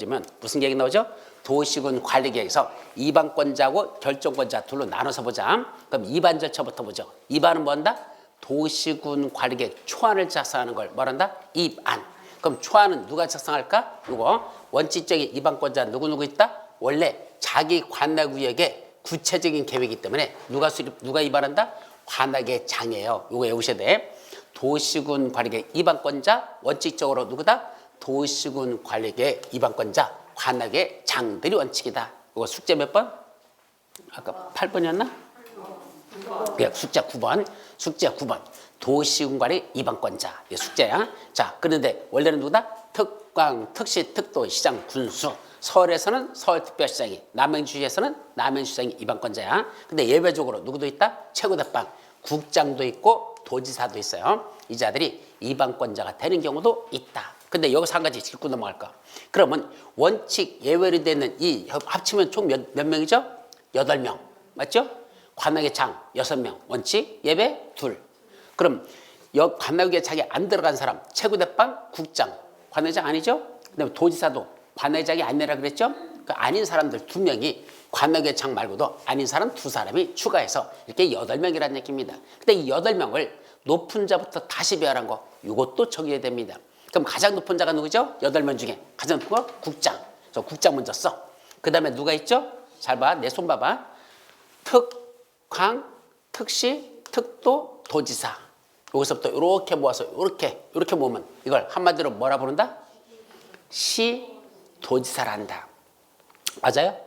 펼쳐지면 무슨 계획이 나오죠? 도시군 관리계획에서 입안권자하고 결정권자 둘로 나눠서 보자. 그럼 입안 절차부터 보죠. 입안은 뭐한다? 도시군 관리계획 초안을 작성하는 걸 뭐란다? 입안. 그럼 초안은 누가 작성할까? 이거 원칙적인 입안권자 누구 있다? 원래 자기 관할구역에 구체적인 계획이기 때문에 누가 입안한다? 관할의 장이에요. 이거 외우셔야 돼. 도시군 관리계획 입안권자 원칙적으로 누구다? 도시군 관리계획 입안권자 관할의 장들이 원칙이다. 이거 숙제 몇 번? 아까 8번이었나? 네, 숙제 9번. 숙제 9번. 도시군 관리 입안권자. 이게 숙제야. 자, 그런데 원래는 누구다? 특광, 특시, 특도, 시장, 군수. 서울에서는 서울특별시장이, 남양주시에서는 남양주시장이 입안권자야. 근데 예외적으로 누구도 있다? 최고대빵, 국장도 있고 도지사도 있어요. 이 자들이 입안권자가 되는 경우도 있다. 근데 여기서 한 가지 짚고 넘어갈까? 그러면 원칙 예외로 되는 이 합치면 총 몇 명이죠? 8명. 맞죠? 관할의 장 6명. 원칙 예외 둘. 그럼 관할의 장에 안 들어간 사람 최고대빵, 국장. 관할장 아니죠? 그다음에 도지사도 관할장이 아니라 그랬죠? 그 아닌 사람들 2명이 관할의 장 말고도 아닌 사람 2사람이 추가해서 이렇게 8명이라는 얘기입니다. 근데 이 8명을 높은 자부터 다시 배열한 거 이것도 정해야 됩니다. 그럼 가장 높은 자가 누구죠? 8명 중에 가장 높은 거 국장. 그래서 국장 먼저 써. 그 다음에 누가 있죠? 잘 봐. 내 손 봐봐. 특, 광, 특시, 특도, 도지사. 여기서부터 이렇게 모아서 이렇게 모으면 이걸 한마디로 뭐라 부른다? 시, 도지사란다. 맞아요?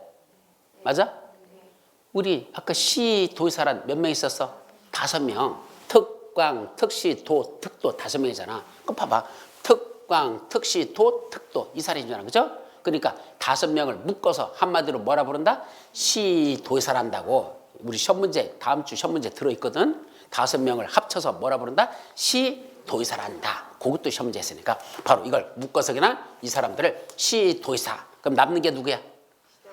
맞아? 우리 아까 시, 도지사란 몇 명 있었어? 5명. 특광, 특시, 도, 특도 5명이잖아. 그럼 봐봐. 특광, 특시, 도, 특도 이 사람이잖아. 그죠? 그러니까 5명을 묶어서 한마디로 뭐라 부른다? 시, 도지사란다고. 우리 시험 문제, 다음 주 시험 문제 들어있거든. 5명을 합쳐서 뭐라 부른다? 시, 도지사란다. 그것도 시험 문제 했으니까 바로 이걸 묶어서 그냥 이 사람들을 시, 도지사. 그럼 남는 게 누구야?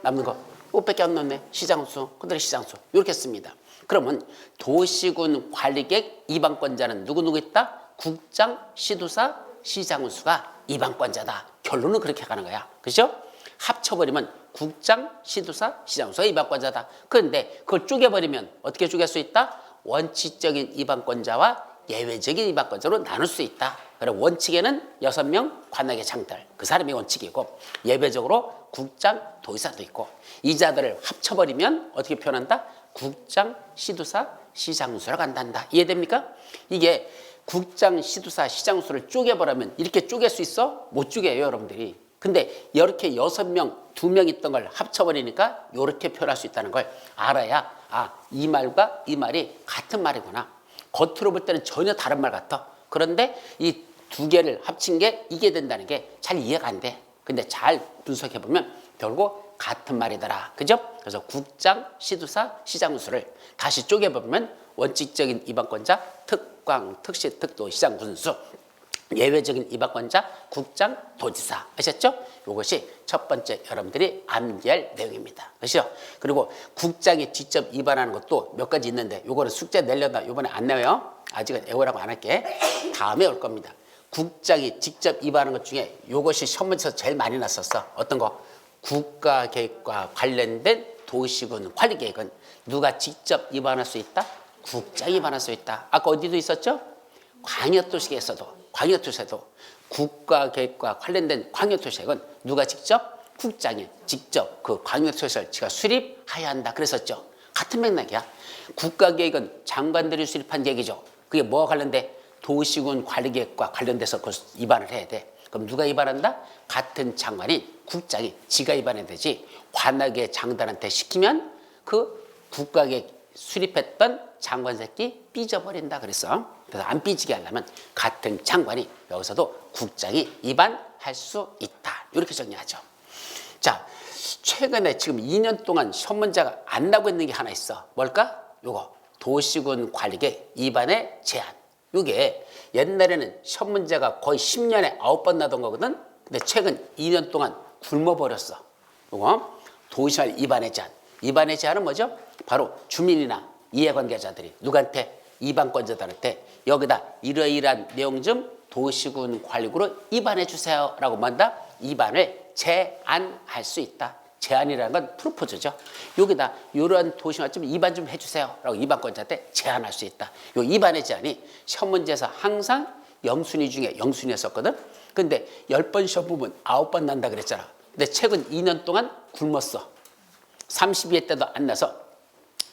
남는 거 5밖에 안 남네. 시장수, 그들의 시장수 이렇게 씁니다. 그러면 도시군 관리계획 입안권자는 누구 있다? 국장, 시도사, 시장수가 입안권자다. 결론은 그렇게 가는 거야. 그죠? 합쳐버리면 국장, 시도사, 시장수가 입안권자다. 그런데 그걸 쪼개버리면 어떻게 쪼갤 수 있다? 원칙적인 입안권자와 예외적인 입안권자로 나눌 수 있다. 그리고 원칙에는 6명 관할의 장들, 그 사람이 원칙이고 예외적으로 국장, 도지사도 있고 이 자들을 합쳐버리면 어떻게 표현한다? 국장, 시도사, 시장수라고 한단다. 이해됩니까? 이게 국장, 시도사, 시장수를 쪼개버리면 이렇게 쪼갤 수 있어? 못 쪼개요, 여러분들이. 근데 이렇게 6명, 2명 있던 걸 합쳐버리니까 이렇게 표현할 수 있다는 걸 알아야 이 말과 이 말이 같은 말이구나. 겉으로 볼 때는 전혀 다른 말 같아. 그런데 이 2개를 합친 게 이게 된다는 게 잘 이해가 안 돼. 근데 잘 분석해보면 결국 같은 말이더라. 그죠? 그래서 국장, 시도사, 시장수를 다시 쪼개보면 원칙적인 입안권자, 특광, 특시, 특도, 시장, 군수, 예외적인 입안권자, 국장, 도지사. 아셨죠? 이것이 첫 번째 여러분들이 암기할 내용입니다. 그렇죠? 그리고 국장이 직접 입안하는 것도 몇 가지 있는데 이거는 숙제 내려다 이번에 안 내요. 아직은 애호라고 안 할게. 다음에 올 겁니다. 국장이 직접 입안하는 것 중에 이것이 시험 문제에서 제일 많이 났었어. 어떤 거? 국가계획과 관련된 도시군 관리계획은 누가 직접 입안할 수 있다? 국장이 입안할 수 있다. 아까 어디도 있었죠? 광역도시계획에서도 국가계획과 관련된 광역도시계획은 누가 직접? 국장이 직접 그 광역도시를 제가 수립해야 한다 그랬었죠. 같은 맥락이야. 국가계획은 장관들이 수립한 계획이죠. 그게 뭐와 관련돼? 도시군 관리계획과 관련돼서 그걸 입안을 해야 돼. 그럼 누가 입안한다? 같은 장관인 국장이 지가 입안해야 되지. 관악의 장관한테 시키면 그 국가계획 수립했던 장관 새끼 삐져버린다 그랬어. 그래서 안 삐지게 하려면 같은 장관이 여기서도 국장이 입안할 수 있다. 이렇게 정리하죠. 자, 최근에 지금 2년 동안 시험 문제가 안 나고 있는 게 하나 있어. 뭘까? 요거 도시군 관리계획 입안의 제한. 이게 옛날에는 시험 문제가 거의 10년에 9번 나던 거거든. 근데 최근 2년 동안 굶어버렸어. 이거 도시관 입안의 제한. 입안의 제한은 뭐죠? 바로 주민이나 이해관계자들이 누구한테? 입안권자들한테 여기다 이러이러한 내용 좀 도시군 관리구로 입안해 주세요 라고 한다. 입안을 제안할 수 있다. 제안이라는 건 프로포즈죠. 여기다 이런 도시화 좀 입안 좀 해주세요. 라고 입안권자한테 제안할 수 있다. 요 입안의 제안이 시험 문제에서 항상 영순위 중에 영순위였었거든. 근데 10번 시험 보면 9번 난다 그랬잖아. 근데 최근 2년 동안 굶었어. 32회 때도 안 나서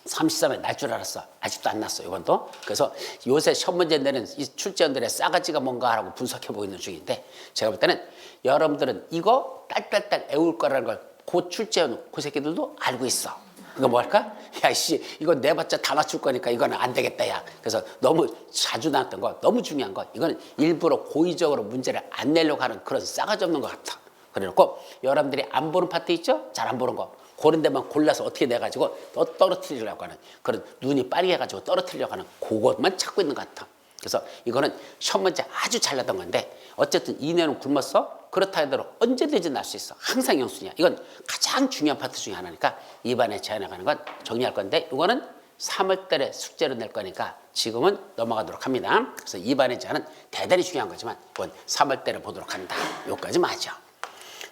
33회 날 줄 알았어. 아직도 안 났어, 이번도. 그래서 요새 시험 문제 내는 이 출제원들의 싸가지가 뭔가 하고 분석해보고 있는 중인데, 제가 볼 때는 여러분들은 이거 딸딸딸 애울 거라는 걸 그 출제원 그 새끼들도 알고 있어. 그거 뭐 할까? 야, 씨, 이거 내봤자 다 맞출 거니까 이거는 안 되겠다, 야. 그래서 너무 자주 나왔던 거, 너무 중요한 거, 이거는 일부러 고의적으로 문제를 안 내려고 하는 그런 싸가지 없는 것 같아. 그래놓고 여러분들이 안 보는 파트 있죠? 잘 안 보는 거. 그런 데만 골라서 어떻게 내가지고 떨어뜨리려고 하는 그런 눈이 빨개가지고 떨어뜨리려고 하는 그것만 찾고 있는 것 같아. 그래서 이거는 시험 문제 아주 잘 나던 건데 어쨌든 2년은 굶었어? 그렇다 하더라도 언제든지 날 수 있어. 항상 영순이야. 이건 가장 중요한 파트 중에 하나니까 입안에 제안해가는 건 정리할 건데 이거는 3월달에 숙제로 낼 거니까 지금은 넘어가도록 합니다. 그래서 입안의 제안은 대단히 중요한 거지만 이건 3월달에 보도록 한다. 요까지 맞아.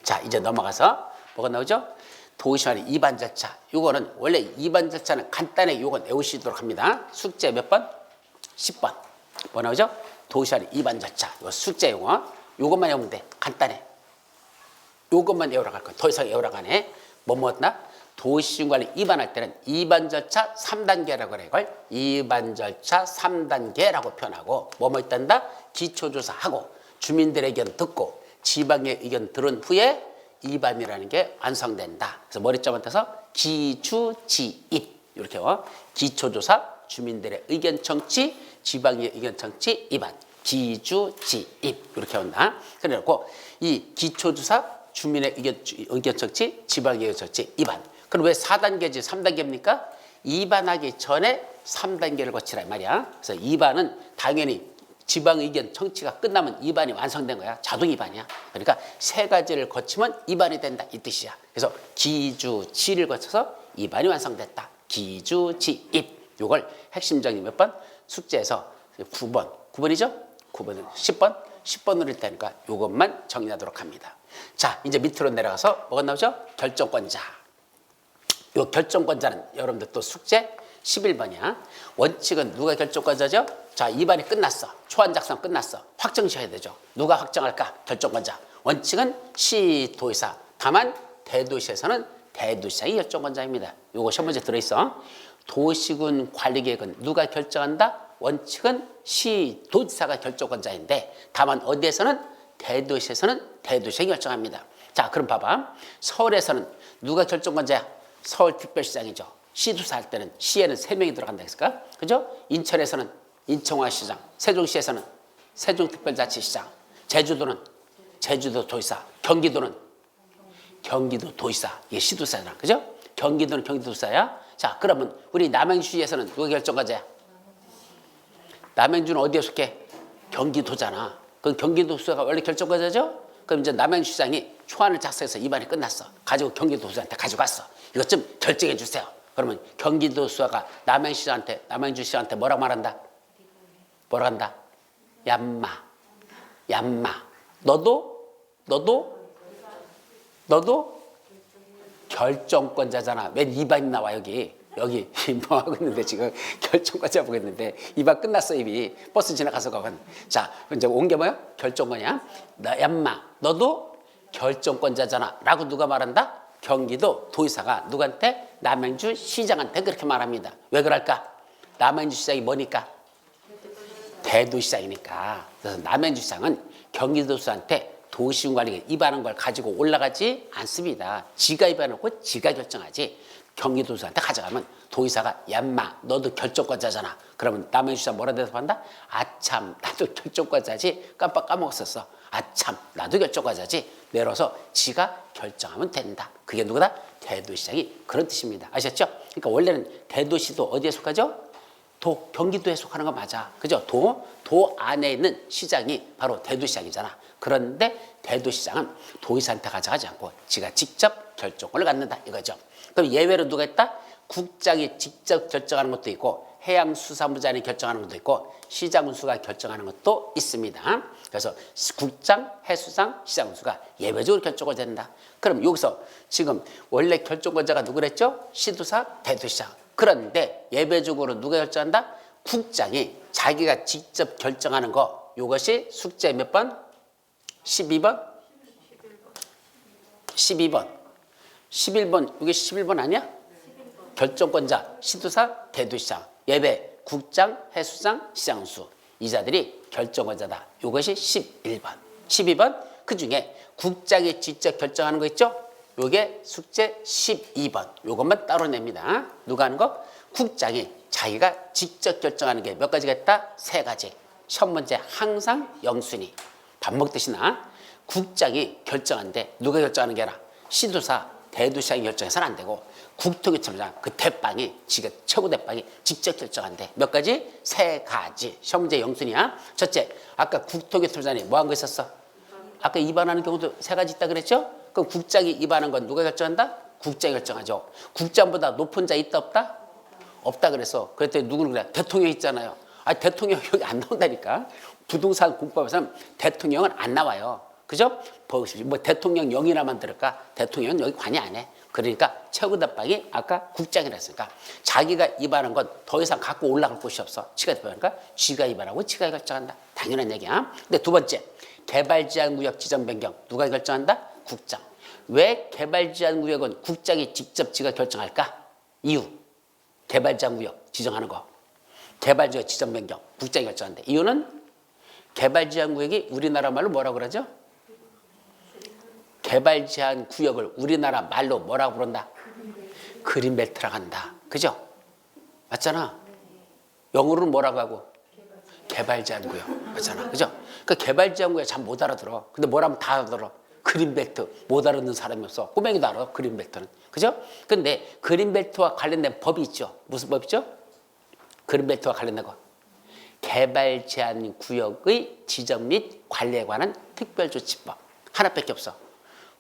자, 이제 넘어가서 뭐가 나오죠? 도시화의 2반 절차. 요거는 원래 2반 절차는 간단하게 요건 외우시도록 합니다. 숙제 몇 번? 10번. 뭐 나오죠? 도시화의 2반 절차. 요 숙제 용어. 요것만 외우면 돼. 간단해. 요것만 외우라고 할 거야. 더 이상 외우라고 안 해. 뭐나 도시군관리 2반할 때는 2반 절차 3단계라고 그래. 이걸 2반 절차 3단계라고 표현하고 뭐뭐 있단다? 기초조사하고 주민들의 의견 듣고 지방의 의견 들은 후에 2반이라는 게 완성된다. 그래서 머리점한테서 기주지입 이렇게 기초조사, 주민들의 의견 청취, 지방의 의견 청취, 2반 기주지입 이렇게 온다. 그래놓고 이 기초조사, 주민의 의견 청취, 지방의 의견 청취, 2반. 그럼 왜 4단계지 3단계입니까? 2반하기 전에 3단계를 거치라 이 말이야. 그래서 2반은 당연히 지방 의견 청취가 끝나면 2반이 완성된 거야. 자동 2반이야. 그러니까 세 가지를 거치면 2반이 된다 이 뜻이야. 그래서 기주지를 거쳐서 2반이 완성됐다. 기주지입. 요걸 핵심적인 몇 번? 숙제에서 9번. 9번이죠? 9번은 10번. 10번으로 일 테니까 요것만 정리하도록 합니다. 자, 이제 밑으로 내려가서 뭐가 나오죠? 결정권자. 요 결정권자는 여러분들 또 숙제 11번이야. 원칙은 누가 결정권자죠? 자, 2반이 끝났어. 초안 작성 끝났어. 확정 지어야 되죠. 누가 확정할까? 결정권자. 원칙은 시도의사. 다만 대도시에서는 대도시장이 결정권자입니다. 요거 시험 문제 들어있어. 도시군 관리계획은 누가 결정한다? 원칙은 시도지사가 결정권자인데 다만 어디에서는 대도시에서는 대도시장이 결정합니다. 자, 그럼 봐봐. 서울에서는 누가 결정권자야? 서울특별시장이죠. 시도사 할 때는 시에는 3명이 들어간다 했을까? 그죠? 인천에서는 인천광시장, 세종시에서는 세종특별자치시장, 제주도는 제주도도지사, 경기도는 경기도도지사. 이게 시도사잖아. 그죠? 경기도는 경기도지사야. 자, 그러면 우리 남양주시에서는 누가 결정권자야? 남양주는 어디에 속해? 경기도잖아. 그럼 경기도지사가 원래 결정권자죠? 그럼 이제 남양주시장이 초안을 작성해서 2반이 끝났어. 가지고 경기도지사한테 가져갔어. 이것 좀 결정해 주세요. 그러면 경기도지사가 남양주시장한테 뭐라고 말한다? 뭐라고 한다? 얌마. 너도 결정권자잖아. 웬 2반이 나와 여기 뭐 하고 있는데 지금 결정권자 보겠는데 2반 끝났어 이미. 버스 지나가서 가건. 자, 이제 온 게 뭐야? 결정권이야. 얌마. 너도 결정권자잖아. 라고 누가 말한다? 경기도 도지사가 누구한테? 남양주 시장한테 그렇게 말합니다. 왜 그럴까? 남양주 시장이 뭐니까? 대도시장이니까. 그래서 남양주 시장은 경기도지사한테 도시군관리계획 입안한 걸 가지고 올라가지 않습니다. 지가 입안하고 지가 결정하지. 경기도지사한테 가져가면 도지사가 얌마 너도 결정권자잖아. 그러면 남양주시장 뭐라 대답한다? 아참 나도 결정권자지. 깜빡 까먹었었어. 아참 나도 결정권자지. 내려서 지가 결정하면 된다. 그게 누구다? 대도시장이 그런 뜻입니다. 아셨죠? 그러니까 원래는 대도시도 어디에 속하죠? 경기도에 속하는 거 맞아. 그죠? 도 안에 있는 시장이 바로 대도시장이잖아. 그런데 대도시장은 도지사한테 가져가지 않고 지가 직접 결정권을 갖는다 이거죠. 그럼 예외로 누가 있다? 국장이 직접 결정하는 것도 있고 해양수산부장이 결정하는 것도 있고 시장운수가 결정하는 것도 있습니다. 그래서 국장, 해수장, 시장운수가 예외적으로 결정을 된다. 그럼 여기서 지금 원래 결정권자가 누구랬죠? 시도사, 대도시장. 그런데 예외적으로 누가 결정한다? 국장이 자기가 직접 결정하는 거. 이것이 숙제 몇 번? 12번? 12번. 11번. 이게 11번 아니야? 결정권자, 시도사, 대도시장. 예외, 국장, 해수장, 시장운수. 이 자들이 결정권자다. 이것이 11번. 12번. 그중에 국장이 직접 결정하는 거 있죠? 요게 숙제 12번. 요것만 따로 냅니다. 누가 하는 거? 국장이 자기가 직접 결정하는 게 몇 가지가 있다? 3가지. 첫 번째 항상 영순위. 밥 먹듯이나 국장이 결정한데 누가 결정하는 게 아니라 시도사, 대도시장이 결정해서는 안 되고 국토교통부장 그 대빵이 지가 최고 대빵이 직접 결정한대. 몇 가지? 3가지. 시험 문제 영순위야. 첫째, 아까 국토교통부장이 뭐 한 거 있었어? 아까 입안하는 경우도 3가지 있다 그랬죠? 그럼 국장이 입안한 건 누가 결정한다? 국장이 결정하죠. 국장보다 높은 자 있다 없다? 없다 그래서 그랬더니 누구는 그래? 대통령 있잖아요. 아 대통령 여기 안 나온다니까. 부동산 공법에서는 대통령은 안 나와요. 그죠? 뭐 대통령 영이라만 들을까? 대통령은 여기 관여 안 해. 그러니까 최고대빵이 아까 국장이라 했으니까 자기가 입안한 건 더 이상 갖고 올라갈 곳이 없어. 지가 입안하니까 쥐가 입안하고 지가 결정한다. 당연한 얘기야. 근데 두 번째, 개발제한구역 지정 변경 누가 결정한다? 국장. 왜 개발제한구역은 국장이 직접 지가 결정할까? 이유. 개발제한구역 지정하는 거. 개발지역 지정 변경 국장이 결정한대. 이유는 개발제한구역이 우리나라 말로 뭐라고 그러죠? 개발제한구역을 우리나라 말로 뭐라고 부른다? 그린벨트라고 한다. 그죠? 맞잖아. 영어로는 뭐라고 하고? 개발제한구역. 맞잖아. 그죠? 그 개발제한구역 잘 못 알아들어. 근데 뭐라면 다 알아들어. 그린벨트. 못 알아듣는 사람이 없어. 꼬맹이도 알아. 그린벨트는. 그죠? 근데 그린벨트와 관련된 법이 있죠. 무슨 법 있죠? 그린벨트와 관련된 거. 개발제한구역의 지정 및 관리에 관한 특별조치법. 하나밖에 없어.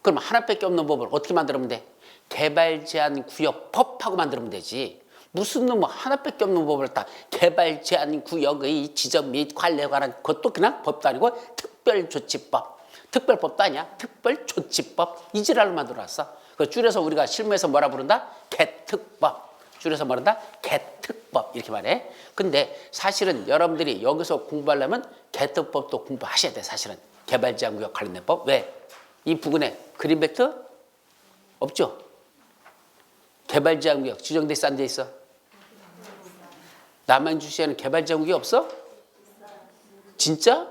그럼 하나밖에 없는 법을 어떻게 만들면 돼? 개발제한구역법하고 만들면 되지. 무슨 놈 하나밖에 없는 법을 딱 개발제한구역의 지정 및 관리에 관한 그것도 그냥 법도 아니고 특별조치법. 특별법도 아니야. 특별조치법. 이 지랄로 만들어놨어. 그 줄여서 우리가 실무에서 뭐라 부른다? 개특법. 줄여서 말한다? 개특법 이렇게 말해. 근데 사실은 여러분들이 여기서 공부하려면 개특법도 공부하셔야 돼. 사실은 개발제한구역 관련된 법. 왜? 이 부근에 그린벨트 없죠? 개발제한구역 지정돼 있어 안 돼 있어? 남양주시에는 개발제한구역이 없어? 진짜?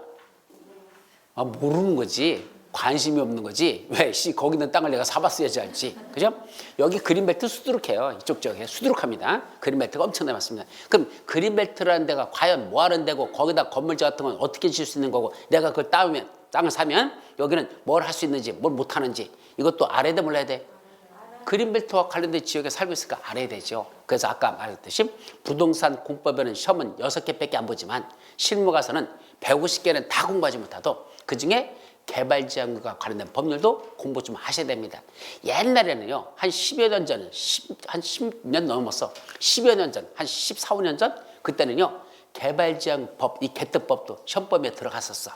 아, 모르는 거지. 관심이 없는 거지. 왜? 거기 있는 땅을 내가 사봤어야지 알지. 그죠? 여기 그린벨트 수두룩해요. 이쪽 지역에 수두룩합니다. 그린벨트가 엄청나게 많습니다. 그럼 그린벨트라는 데가 과연 뭐 하는 데고 거기다 건물지 같은 건 어떻게 지을 수 있는 거고 내가 그걸 따면 땅을 사면 여기는 뭘 할 수 있는지 뭘 못하는지 이것도 알아야 돼 몰라야 돼? 그린벨트와 관련된 지역에 살고 있으니까 알아야 되죠. 그래서 아까 말했듯이 부동산 공법에는 시험은 6개밖에 안 보지만 실무 가서는 150개는 다 공부하지 못해도 그중에 개발제한구역과 관련된 법률도 공부 좀 하셔야 됩니다. 옛날에는요, 한 10여 년 전, 한 10년 넘었어. 10여 년 전, 한 14, 15년 전, 그때는요, 개발제한법, 이 개특법도 시험범위에 들어갔었어.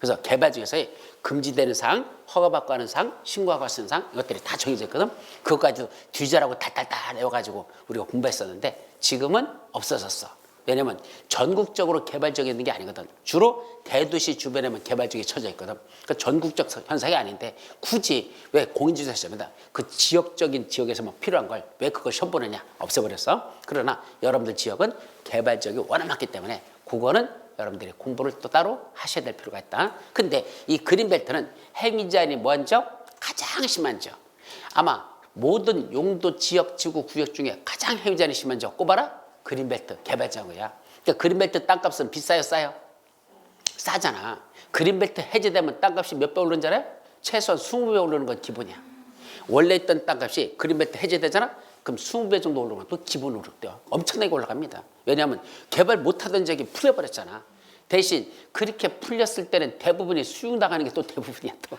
그래서 개발 중에서의 금지되는 사항, 허가받고 하는 사항, 신고하고 하는 사항, 이것들이 다 정해져 있거든. 그것까지도 뒤자라고 달달달 외워가지고 우리가 공부했었는데 지금은 없어졌어. 왜냐면 전국적으로 개발적이 있는 게 아니거든. 주로 대도시 주변에만 개발적이 쳐져 있거든. 그러니까 전국적 현상이 아닌데 굳이 왜 공인중개사 시험이다. 그 지역적인 지역에서만 필요한 걸 왜 그걸 시험 보느냐. 없애버렸어. 그러나 여러분들 지역은 개발적이 워낙 많기 때문에 그거는 여러분들이 공부를 또 따로 하셔야 될 필요가 있다. 근데 이 그린벨트는 행위자인이 먼저 가장 심한 지역. 아마 모든 용도 지역 지구 구역 중에 가장 행위자인이 심한 지역 꼽아라. 그린벨트 개발자고야. 그러니까 그린벨트 땅값은 비싸요, 싸요? 싸잖아. 그린벨트 해제되면 땅값이 몇 배 오르는 줄 알아요? 최소한 20배 오르는 건 기본이야. 원래 있던 땅값이 그린벨트 해제되잖아? 그럼 20배 정도 오르는 것도 기본으로 오르대요. 엄청나게 올라갑니다. 왜냐하면 개발 못하던 지역이 풀려버렸잖아. 대신 그렇게 풀렸을 때는 대부분이 수용당하는 게 또 대부분이야 또.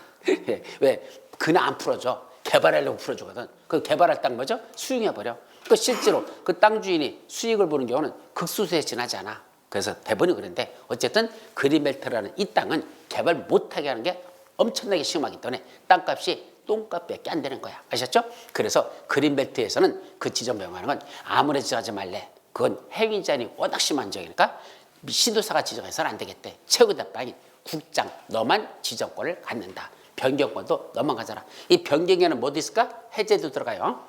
왜? 그냥 안 풀어줘. 개발하려고 풀어주거든. 그 개발할 땅 뭐죠? 수용해버려. 그 실제로 그 땅 주인이 수익을 보는 경우는 극소수에 지나지 않아. 그래서 대부분이 그런데 어쨌든 그린벨트라는 이 땅은 개발 못하게 하는 게 엄청나게 심하기 때문에 땅값이 똥값밖에 안 되는 거야. 아셨죠? 그래서 그린벨트에서는 그 지정명하는 건 아무나 지정하지 말래. 그건 해위 제한이 워낙 심한 지역이니까 시도사가 지정해서는 안 되겠대. 최고대법이 국장 너만 지정권을 갖는다. 변경권도 너만 가져라. 이 변경에는 뭐도 있을까? 해제도 들어가요.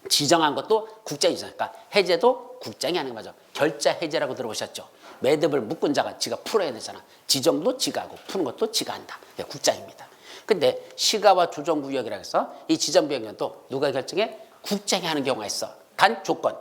지정한 것도 국장이 지정하니까 해제도 국장이 하는 거죠. 결자 해제라고 들어보셨죠? 매듭을 묶은 자가 지가 풀어야 되잖아. 지정도 지가 하고 푸는 것도 지가 한다. 국장입니다. 근데 시가와 조정구역이라고 해서 이 지정 변경도 누가 결정해? 국장이 하는 경우가 있어. 단 조건.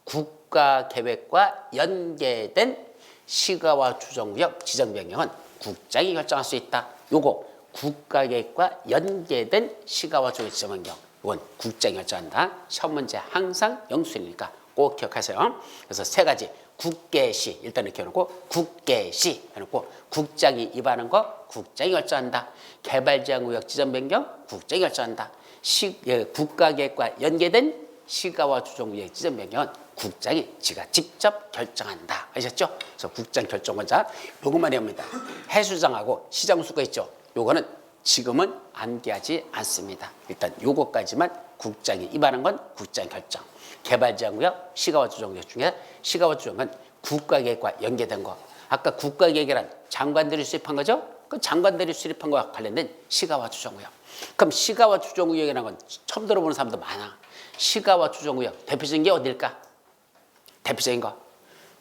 국가계획과 연계된 시가와 조정구역 지정 변경은 국장이 결정할 수 있다. 요거 국가계획과 연계된 시가와 조정구역 지정 변경. 이건 국장이 결정한다. 시험 문제 항상 영수이니까 꼭 기억하세요. 그래서 세 가지. 국계시 일단 이렇게 해놓고 국계시 해놓고 국장이 입하는 거 국장이 결정한다. 개발제한구역 지정 변경 국장이 결정한다. 국가계획과 연계된 시가와 조정구역 지정 변경은 국장이 지가 직접 결정한다. 아셨죠? 그래서 국장 결정권자 요것만 해옵니다. 해수장하고 시장수가 있죠. 요거는 지금은 암기하지 않습니다. 일단 요것까지만 국장이 입하는 건 국장 결정. 개발제한구역 시가와 조정구역 중에 시가와 조정은 국가계획과 연계된 거. 아까 국가계획이란 장관들이 수립한 거죠? 그 장관들이 수립한 거와 관련된 시가와 조정구역. 그럼 시가와 조정구역이라는 건 처음 들어보는 사람도 많아. 시가와 조정구역 대표적인 게 어딜까? 대표적인 거.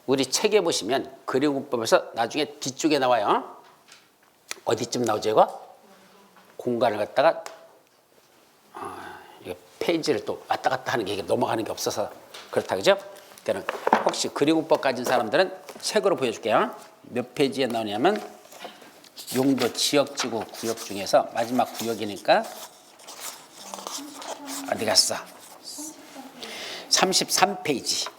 우리 책에 보시면 그리고법에서 나중에 뒤쪽에 나와요. 어디쯤 나오죠 이거? 공간을 갖다가 이거 페이지를 또 왔다 갔다 하는 게 이게 넘어가는 게 없어서 그렇다 그죠? 그러니까 혹시 그리고법 가진 사람들은 책으로 보여줄게요. 몇 페이지에 나오냐면 용도 지역지구 구역 중에서 마지막 구역이니까 어디 갔어? 33페이지.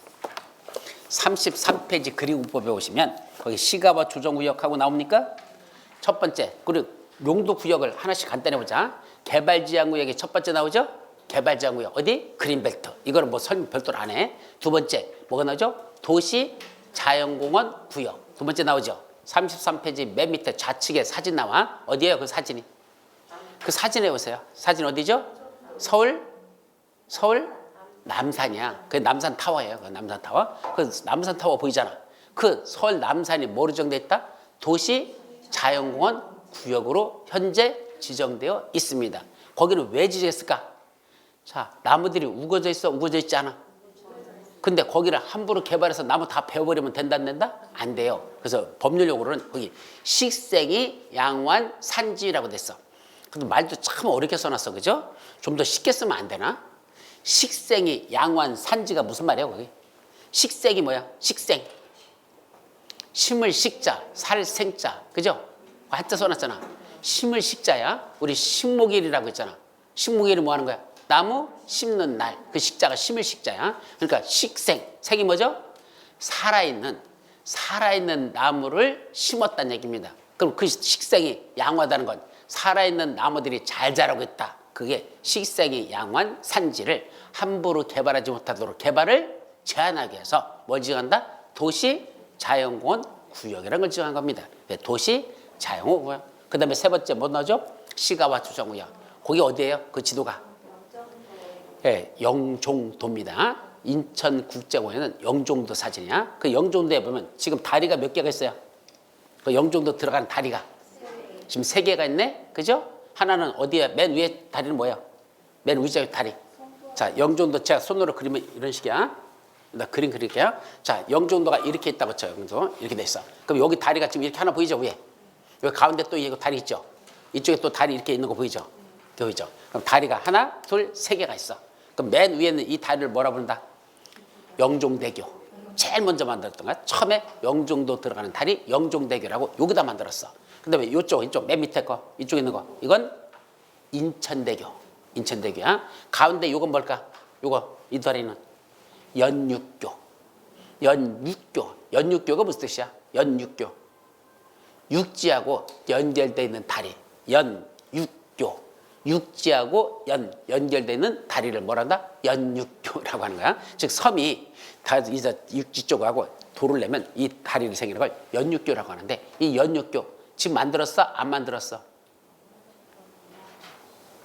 33페이지 그리고법에 오시면 거기 시가와 조정구역하고 나옵니까? 첫 번째 그리고 용도구역을 하나씩 간단히 보자. 개발제한구역이 첫 번째 나오죠? 개발제한구역 어디? 그린벨트. 이거는 뭐 설명 별도로 안 해. 두 번째 뭐가 나오죠? 도시 자연공원 구역. 두 번째 나오죠? 33페이지 맨 밑에 좌측에 사진 나와. 어디에요 그 사진이? 그 사진에 보세요. 사진 어디죠? 서울 남산이야. 그 남산 타워예요. 그 남산 타워. 그 남산 타워 보이잖아. 그 서울 남산이 뭐로 지정돼 있다? 도시 자연공원 구역으로 현재 지정되어 있습니다. 거기는 왜 지정했을까? 자, 나무들이 우거져 있어? 우거져 있지 않아? 근데 거기를 함부로 개발해서 나무 다 베어버리면 된다 안 된다? 안 돼요. 그래서 법률용어로는 거기 식생이 양호한 산지라고 됐어. 근데 말도 참 어렵게 써놨어. 그죠? 좀 더 쉽게 쓰면 안 되나? 식생이 양호한 산지가 무슨 말이야 거기? 식생이 뭐야? 식생. 심을 식자, 살 생자. 그죠? 한자 써놨잖아. 심을 식자야. 우리 식목일이라고 했잖아. 식목일이 뭐 하는 거야? 나무 심는 날. 그 식자가 심을 식자야. 그러니까 식생. 생이 뭐죠? 살아있는 나무를 심었다는 얘기입니다. 그럼 그 식생이 양호하다는 건 살아있는 나무들이 잘 자라고 있다. 그게 식생이 양호한 산지를 함부로 개발하지 못하도록 개발을 제한하기 위해서 뭘 지정한다? 도시 자연공원 구역이라는 걸 지정한 겁니다. 도시 자연공원 구역. 그 다음에 세 번째 뭐 나오죠? 시가와 조정구역. 거기 어디예요? 그 지도가? 예, 영종도입니다. 인천국제공원에는 영종도 사진이야. 그 영종도에 보면 지금 다리가 몇 개가 있어요? 그 영종도 들어가는 다리가 지금 3개가 있네. 그죠? 하나는 어디에? 맨 위에 다리는 뭐야? 맨 위쪽에 다리. 자, 영종도 제가 손으로 그리면 이런 식이야. 나 그림 그릴게요. 자, 영종도가 이렇게 있다고 쳐요. 영종도 이렇게 돼 있어. 그럼 여기 다리가 지금 이렇게 하나 보이죠? 위에. 여기 가운데 또 이거 다리 있죠? 이쪽에 또 다리 이렇게 있는 거 보이죠? 보이죠? 그럼 다리가 하나, 둘, 3개가 있어. 그럼 맨 위에는 이 다리를 뭐라 부른다? 영종대교. 제일 먼저 만들었던 거야. 처음에 영종도 들어가는 다리 영종대교라고 여기다 만들었어. 근데 왜 이쪽 맨 밑에 거 이쪽에 있는 거 이건 인천대교야. 가운데 이건 뭘까? 이 다리는 연육교. 연육교가 무슨 뜻이야? 연육교. 육지하고 연결되어 있는 다리 연육교. 육지하고 연결되는 다리를 뭐란다? 연육교라고 하는 거야. 즉 섬이 다 이제 육지 쪽하고 도를 내면 이 다리를 생기는 걸 연육교라고 하는데, 이 연육교 지금 만들었어? 안 만들었어?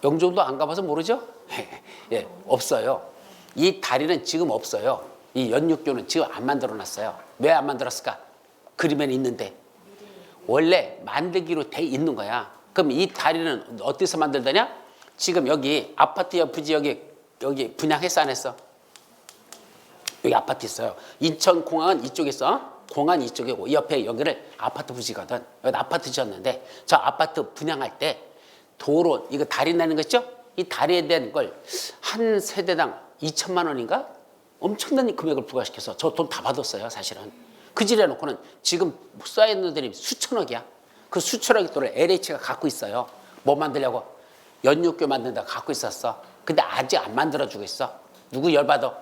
영종도 안 가봐서 모르죠? 예, 없어요. 이 다리는 지금 없어요. 이 연육교는 지금 안 만들어놨어요. 왜 안 만들었을까? 그림에는 있는데 원래 만들기로 돼 있는 거야. 그럼 이 다리는 어디서 만들더냐? 지금 여기 아파트 옆 부지 여기 분양했어 안 했어? 여기 아파트 있어요. 인천공항은 이쪽에 있어. 공항 이쪽이고 이 옆에 여기를 아파트 부지거든. 여기 아파트 지었는데 저 아파트 분양할 때 도로 이거 다리 내는 거 있죠? 이 다리에 대한 걸 한 세대당 2천만 원인가? 엄청난 금액을 부과시켜서 저 돈 다 받았어요 사실은. 그 질에 놓고는 지금 쌓여있는 돈이 수천억이야. 그 수천억의 돈을 LH가 갖고 있어요. 뭐 만들려고? 연육교 만든다고 갖고 있었어. 근데 아직 안 만들어주고 있어. 누구 열받아?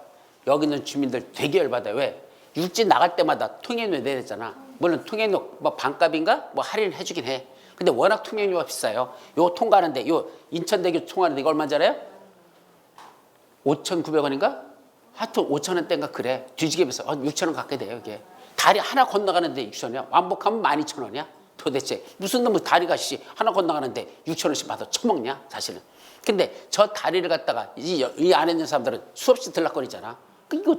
여기 있는 주민들 되게 열받아. 왜? 육지 나갈 때마다 통행료 내야 되잖아. 물론 통행료 뭐 반값인가? 뭐 할인을 해주긴 해. 근데 워낙 통행료가 비싸요. 요 통과하는데 요 인천대교 통과하는데 이거 얼마인지 알아요? 5,900원인가? 하여튼 5,000원대인가 그래. 뒤지게 비싸. 6,000원 갖게 돼요 이게. 다리 하나 건너가는데 6,000원이야. 왕복하면 12,000원이야. 도대체 무슨 놈의 다리가 하나 건너가는데 6,000원씩 받아 처먹냐 사실은. 근데 저 다리를 갖다가 이 안에 있는 사람들은 수없이 들락거리잖아. 이거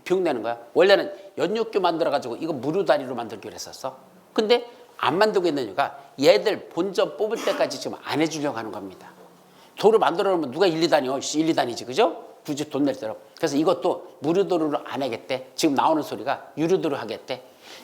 병내는 거야. 원래는 연육교 만들어가지고 이거 무료 다리로 만들기로 했었어. 근데 안 만들고 있는 이유가 얘들 본전 뽑을 때까지 지금 안 해주려고 하는 겁니다. 도로 만들어 놓으면 누가 1, 2단이요? 1, 2단이지 그죠? 굳이 돈 낼 대로. 그래서 이것도 무료도로로 안 하겠대. 지금 나오는 소리가 유료도로 하겠대.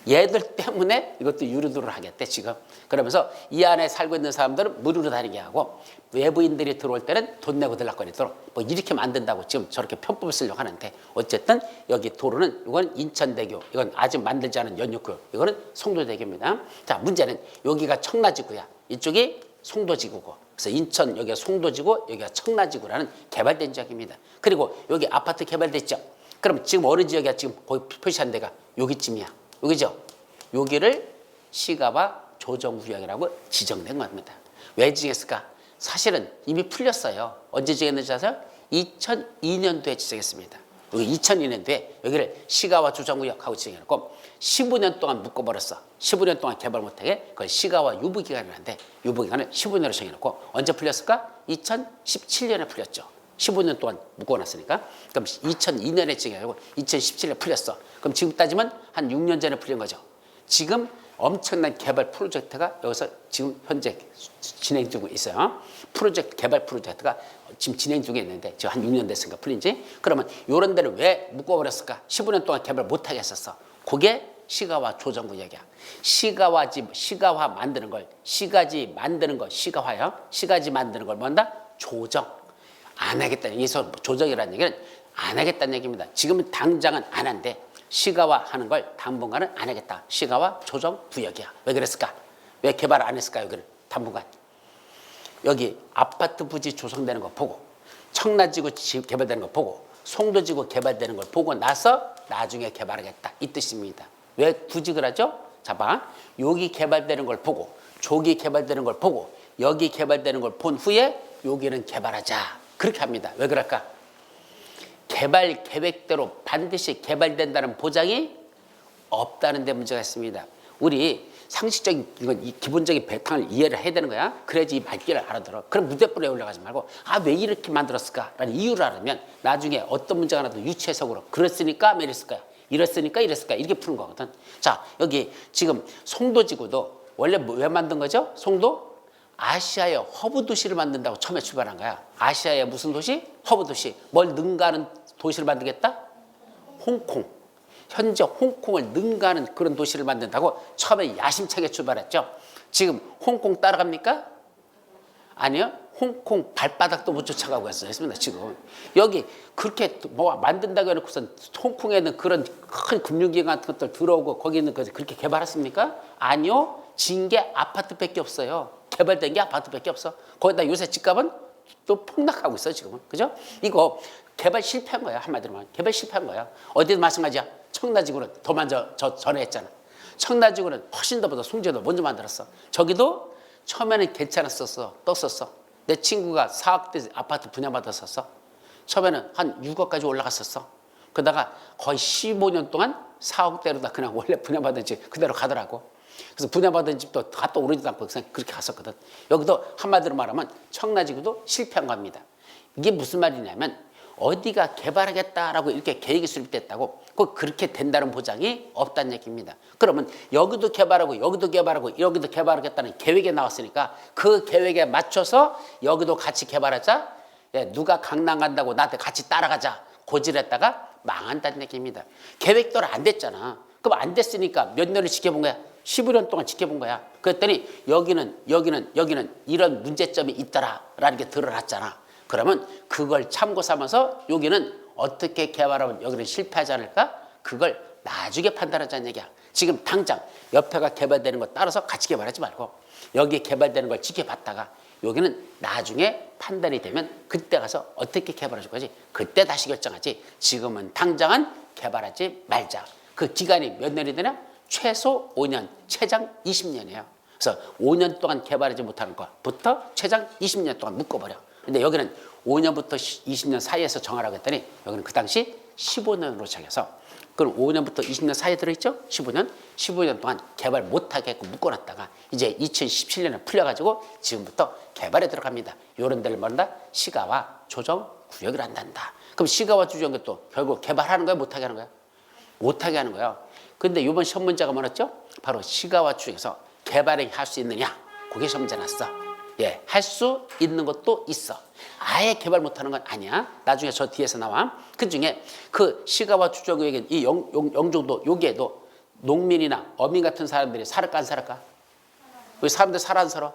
얘들 때문에 이것도 유료도로 하겠대 지금. 그러면서 이 안에 살고 있는 사람들은 무료로 다니게 하고 외부인들이 들어올 때는 돈 내고 들락거리도록 뭐 이렇게 만든다고 지금 저렇게 편법을 쓰려고 하는데, 어쨌든 여기 도로는 이건 인천대교, 이건 아직 만들지 않은 연육교, 이거는 송도대교입니다. 자, 문제는 여기가 청라지구야. 이쪽이 송도지구고. 그래서 인천 여기가 송도지구, 여기가 청라지구라는 개발된 지역입니다. 그리고 여기 아파트 개발됐죠. 그럼 지금 어느 지역이야? 지금 거기 표시한 데가 여기쯤이야. 여기죠. 여기를 시가와 조정구역이라고 지정된 겁니다. 왜 지정했을까? 사실은 이미 풀렸어요. 언제 지정했는지 아세요? 2002년도에 지정했습니다. 여기 2002년도에 여기를 시가와 조정구역하고 지정해놓고 15년 동안 묶어버렸어. 15년 동안 개발 못하게 그걸 시가와 유보기간이라는데 유보기간을 15년으로 정해놓고 언제 풀렸을까? 2017년에 풀렸죠. 15년 동안 묶어놨으니까. 그럼 2002년에 지정하고 2017년에 풀렸어. 그럼 지금 따지면 한 6년 전에 풀린 거죠. 지금 엄청난 개발 프로젝트가 여기서 지금 현재 진행 중에 있어요. 개발 프로젝트가 지금 진행 중에 있는데 지금 한 6년 됐으니까 풀린지. 그러면 이런 데를 왜 묶어버렸을까? 15년 동안 개발 못하게 했었어. 그게 시가와 조정구역이야. 시가화 만드는 걸, 시가지 만드는 거 시가화요. 시가지 만드는 걸 뭐한다? 조정. 안 하겠다는 얘기에서 조정이라는 얘기는 안 하겠다는 얘기입니다. 지금은 당장은 안 한대. 시가화하는 걸 당분간은 안 하겠다. 시가와 조정 구역이야. 왜 그랬을까? 왜 개발 안 했을까? 여기를 당분간. 여기 아파트 부지 조성되는 거 보고 청라지구 개발되는 거 보고 송도지구 개발되는 걸 보고 나서 나중에 개발하겠다. 이 뜻입니다. 왜 굳이 그러죠? 자 봐. 여기 개발되는 걸 보고 저기 개발되는 걸 보고 여기 개발되는 걸 본 후에 여기는 개발하자. 그렇게 합니다. 왜 그럴까? 개발 계획대로 반드시 개발된다는 보장이 없다는 데 문제가 있습니다. 우리 상식적인 이건 이 기본적인 배탕을 이해를 해야 되는 거야. 그래야지 이 말귀를 알아들어. 그럼 무대불에 올라가지 말고 왜 이렇게 만들었을까라는 이유를 알으면 나중에 어떤 문제가 나도 유추해석으로 그랬으니까 이랬을까요? 이랬으니까 이랬을까? 이렇게 푸는 거거든. 자, 여기 지금 송도지구도 원래 왜 만든 거죠? 송도? 아시아의 허브 도시를 만든다고 처음에 출발한 거야. 아시아의 무슨 도시? 허브 도시. 뭘 능가하는 도시를 만들겠다? 홍콩. 현재 홍콩을 능가하는 그런 도시를 만든다고 처음에 야심차게 출발했죠. 지금 홍콩 따라갑니까? 아니요. 홍콩 발바닥도 못 쫓아가고 있습니다. 지금 여기 그렇게 뭐 만든다고 해놓고선 홍콩에 있는 그런 큰 금융기관 같은 것들 들어오고 거기 있는 거 그렇게 개발했습니까? 아니요. 진 게 아파트밖에 없어요. 개발된 게 아파트밖에 없어. 거기다 요새 집값은 또 폭락하고 있어 지금은. 그죠? 이거 개발 실패한 거야. 한마디로 말하면 개발 실패한 거야. 어디도 마찬가지야. 청라지구는 더 먼저 전에 했잖아. 청라지구는 훨씬 더보다 송제도 먼저 만들었어. 저기도 처음에는 괜찮았었어. 떴었어. 내 친구가 4억대 아파트 분양받았었어. 처음에는 한 6억까지 올라갔었어. 그러다가 거의 15년 동안 4억대로다 그냥 원래 분양받은 집 그대로 가더라고. 그래서 분양받은 집도 다 또 오르지도 않고 그렇게 갔었거든. 여기도 한마디로 말하면 청라지구도 실패한 겁니다. 이게 무슨 말이냐면 어디가 개발하겠다라고 이렇게 계획이 수립됐다고 꼭 그렇게 된다는 보장이 없다는 얘기입니다. 그러면 여기도 개발하고 여기도 개발하고 여기도 개발하겠다는 계획이 나왔으니까 그 계획에 맞춰서 여기도 같이 개발하자. 예, 누가 강남 간다고 나한테 같이 따라가자 고질했다가 망한다는 얘기입니다. 계획대로 안 됐잖아. 그럼 안 됐으니까 몇 년을 지켜본 거야? 15년 동안 지켜본 거야. 그랬더니 여기는 이런 문제점이 있더라라는 게 드러났잖아. 그러면 그걸 참고 삼아서 여기는 어떻게 개발하면 여기는 실패하지 않을까? 그걸 나중에 판단하자는 얘기야. 지금 당장 옆에가 개발되는 거 따라서 같이 개발하지 말고 여기 개발되는 걸 지켜봤다가 여기는 나중에 판단이 되면 그때 가서 어떻게 개발해 줄 거지? 그때 다시 결정하지. 지금은 당장은 개발하지 말자. 그 기간이 몇 년이 되냐? 최소 5년, 최장 20년이에요. 그래서 5년 동안 개발하지 못하는 것부터 최장 20년 동안 묶어버려. 근데 여기는 5년부터 20년 사이에서 정하라고 했더니 여기는 그 당시 15년으로 잘려서 그럼 5년부터 20년 사이에 들어있죠? 15년 동안 개발 못하게 묶어놨다가 이제 2017년에 풀려가지고 지금부터 개발에 들어갑니다. 이런 데를 말한다? 시가와 조정 구역을 한단다. 그럼 시가와 조정 것도 결국 개발하는 거야? 못하게 하는 거야? 못하게 하는 거예요. 근데 이번 시험 문제가 뭐였죠? 바로 시가와 조정에서 개발을 할 수 있느냐? 그게 시험 문제 났어. 예, 할 수 있는 것도 있어. 아예 개발 못하는 건 아니야. 나중에 저 뒤에서 나와. 그 중에 그 시가와 주정구역인 이 영종도 여기에도 농민이나 어민 같은 사람들이 살을까 안 살을까? 우리 사람들 살아 안 살아?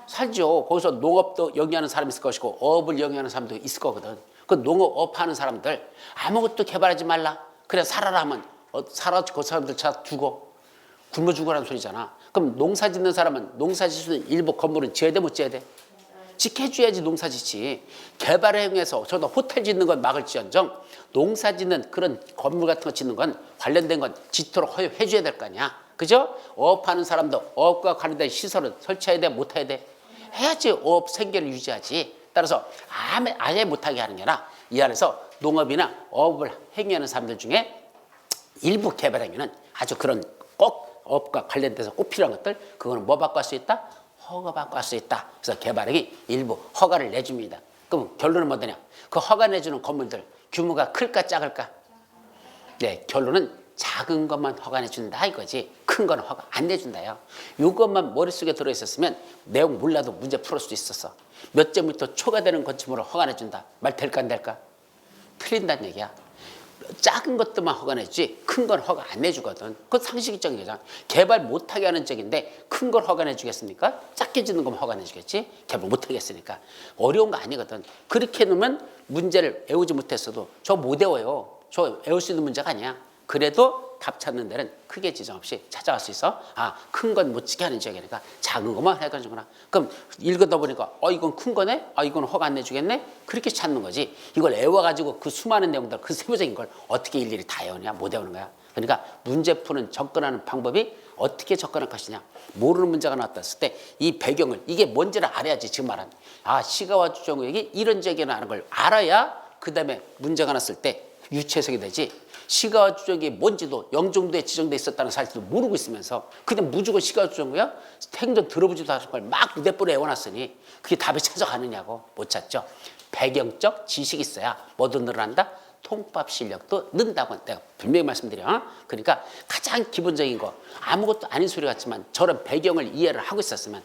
살죠. 거기서 농업도 영위하는 사람이 있을 것이고 어업을 영위하는 사람도 있을 거거든. 그 농업 하는 사람들 아무것도 개발하지 말라. 그래 살아라 하면 살아서 그 사람들 찾아 두고 굶어 죽으라는 소리잖아. 그럼 농사 짓는 사람은 농사 짓는 일부 건물은 지어야 돼 못 지어야 돼? 지켜줘야지 농사 짓지. 개발에 응해서 저도 호텔 짓는 건 막을지언정 농사 짓는 그런 건물 같은 거 짓는 건 관련된 건 짓도록 허용해줘야 될 거 아니야. 그죠? 어업하는 사람도 어업과 관련된 시설을 설치해야 돼 못해야 돼? 해야지 어업 생계를 유지하지. 따라서 아예 못하게 하는 게 아니라 이 안에서 농업이나 어업을 행위하는 사람들 중에 일부 개발하면은 아주 그런 꼭 업과 관련돼서 꼭 필요한 것들 그거는 뭐 받고 할 수 있다? 허가 받고 할 수 있다. 그래서 개발행위 일부 허가를 내줍니다. 그럼 결론은 뭐냐? 그 허가 내주는 건물들 규모가 클까 작을까? 네, 결론은 작은 것만 허가 내준다 이거지. 큰 건 허가 안 내준다요. 이것만 머릿속에 들어있었으면 내용 몰라도 문제 풀을 수 있었어. 몇 제부터 초과되는 건축물을 허가 내준다. 말 될까 안 될까? 틀린다는 얘기야. 작은 것들만 허가 내주지 큰 건 허가 안 내주거든. 그건 상식적인 거잖아. 개발 못하게 하는 쪽인데 큰 걸 허가 내주겠습니까? 작게 짓는 거면 허가 내주겠지. 개발 못하겠으니까. 어려운 거 아니거든. 그렇게 놓으면 문제를 외우지 못했어도 저 못 외워요. 저 외울 수 있는 문제가 아니야. 그래도 답 찾는 데는 크게 지장 없이 찾아갈 수 있어. 아, 큰 건 못 지게 하는 지역이니까 작은 것만 해가지구나. 그럼 읽어다 보니까 이건 큰 거네? 이건 허가 안 내주겠네? 그렇게 찾는 거지. 이걸 외워가지고 그 수많은 내용들, 그 세부적인 걸 어떻게 일일이 다 외우냐? 못 외우는 거야. 그러니까 문제 푸는 접근하는 방법이 어떻게 접근할 것이냐. 모르는 문제가 나왔다 했을 때 이 배경을 이게 뭔지를 알아야지. 지금 말한 시가와 주정구역이 이런 지역이라는 걸 알아야 그 다음에 문제가 났을 때 유체해석이 되지. 시가와 주정이 뭔지도 영종도에 지정돼 있었다는 사실도 모르고 있으면서 그냥 무조건 시가와 주정구야 행정 들어보지도 않은 걸 막 무대뽀로 외워놨으니 그게 답이 찾아가느냐고. 못 찾죠. 배경적 지식이 있어야 뭐도 늘어난다? 통밥 실력도 는다고 내가 분명히 말씀드려. 그러니까 가장 기본적인 거 아무것도 아닌 소리 같지만 저런 배경을 이해를 하고 있었으면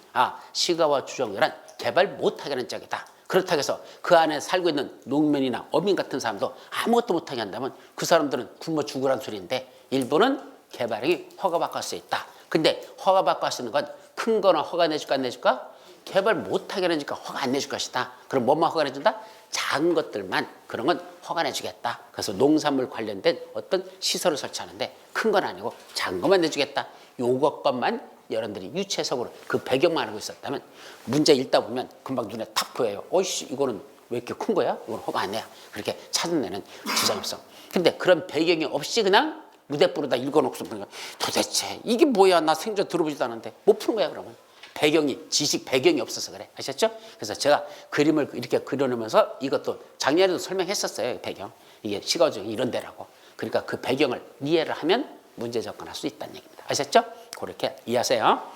시가와 주정구란 개발 못하게 하는 지역이다. 그렇다고 해서 그 안에 살고 있는 농민이나 어민 같은 사람도 아무것도 못하게 한다면 그 사람들은 굶어 죽으라는 소리인데 일부는 개발이 허가받고 할 수 있다. 근데 허가받고 할 수 있는 건 큰 거나 허가 내줄까 안 내줄까? 개발 못하게 하니까 허가 안 내줄 것이다. 그럼 뭐만 허가 내준다? 작은 것들만 그런 건 허가 내주겠다. 그래서 농산물 관련된 어떤 시설을 설치하는데 큰 건 아니고 작은 것만 내주겠다. 요것만 여러분들이 유체적으로 그 배경만 알고 있었다면 문제 읽다 보면 금방 눈에 탁 보여요. 어이씨 이거는 왜 이렇게 큰 거야? 이건 허가 안 해야. 그렇게 찾은 데는 지장 없어. 근데 그런 배경이 없이 그냥 무대뽀로다 읽어놓고서 보니까 도대체 이게 뭐야? 나 생전 들어보지도 않았는데 못 푸는 거야 그러면. 배경이 지식 배경이 없어서 그래. 아셨죠? 그래서 제가 그림을 이렇게 그려놓으면서 이것도 작년에도 설명했었어요. 배경 이게 시가적 이런 데라고. 그러니까 그 배경을 이해를 하면 문제 접근할 수 있다는 얘기입니다. 아셨죠? 그렇게 이해하세요.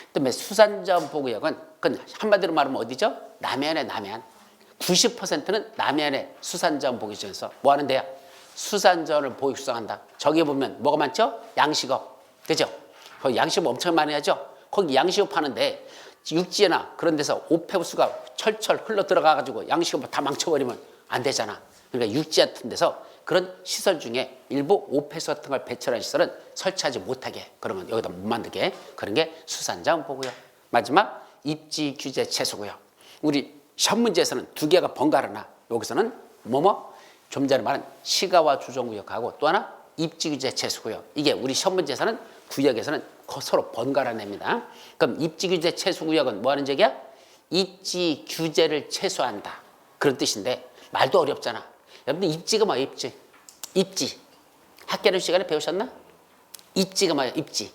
그다음에 수산점 보구역은 그건 한마디로 말하면 어디죠? 남해안에 남해안. 90%는 남해안의 수산점 보구역에서 뭐 하는데요? 수산점을 보육성한다. 저기 보면 뭐가 많죠? 양식업. 그죠? 거기 양식업 엄청 많이 하죠? 거기 양식업 하는데 육지나 그런 데서 오폐수가 철철 흘러 들어가가지고 양식업 다 망쳐버리면 안 되잖아. 그러니까 육지 같은 데서 그런 시설 중에 일부 오폐수 같은 걸 배출하는 시설은 설치하지 못하게, 그러면 여기다 못 만들게, 그런 게 수산점 보고요. 마지막 입지 규제 최소고요. 우리 시험 문제에서는 두 개가 번갈아나. 여기서는 좀 전에 말한 시가와 주정구역하고 또 하나 입지 규제 최소고요. 이게 우리 시험 문제에서는 구역에서는 서로 번갈아 냅니다. 그럼 입지 규제 최소구역은 뭐 하는 얘기야? 입지 규제를 최소화한다. 그런 뜻인데 말도 어렵잖아. 여러분들 입지가 뭐야? 입지. 입지. 학교를 시간에 배우셨나? 입지가 뭐야? 입지.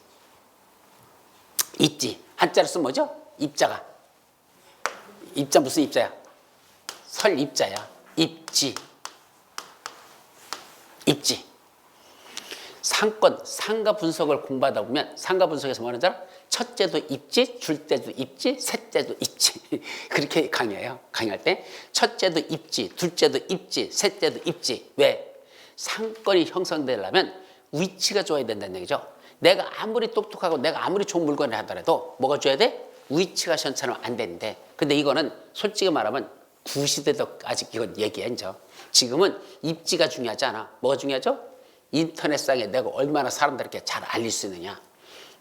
입지. 한자로 쓰면 뭐죠? 입자가. 입자 무슨 입자야? 설 입자야. 입지. 입지. 상권, 상가 분석을 공부하다 보면 상가 분석에서 뭐 하는 줄 알아? 첫째도 입지, 둘째도 입지, 셋째도 입지. 그렇게 강의해요. 강의할 때 첫째도 입지, 둘째도 입지, 셋째도 입지. 왜? 상권이 형성되려면 위치가 좋아야 된다는 얘기죠. 내가 아무리 똑똑하고 내가 아무리 좋은 물건을 하더라도 뭐가 줘야 돼? 위치가 현찮으면 안 되는데, 근데 이거는 솔직히 말하면 구시대도 아직 이건 얘기했죠. 지금은 입지가 중요하지 않아. 뭐가 중요하죠? 인터넷상에 내가 얼마나 사람들에게 잘 알릴 수 있느냐.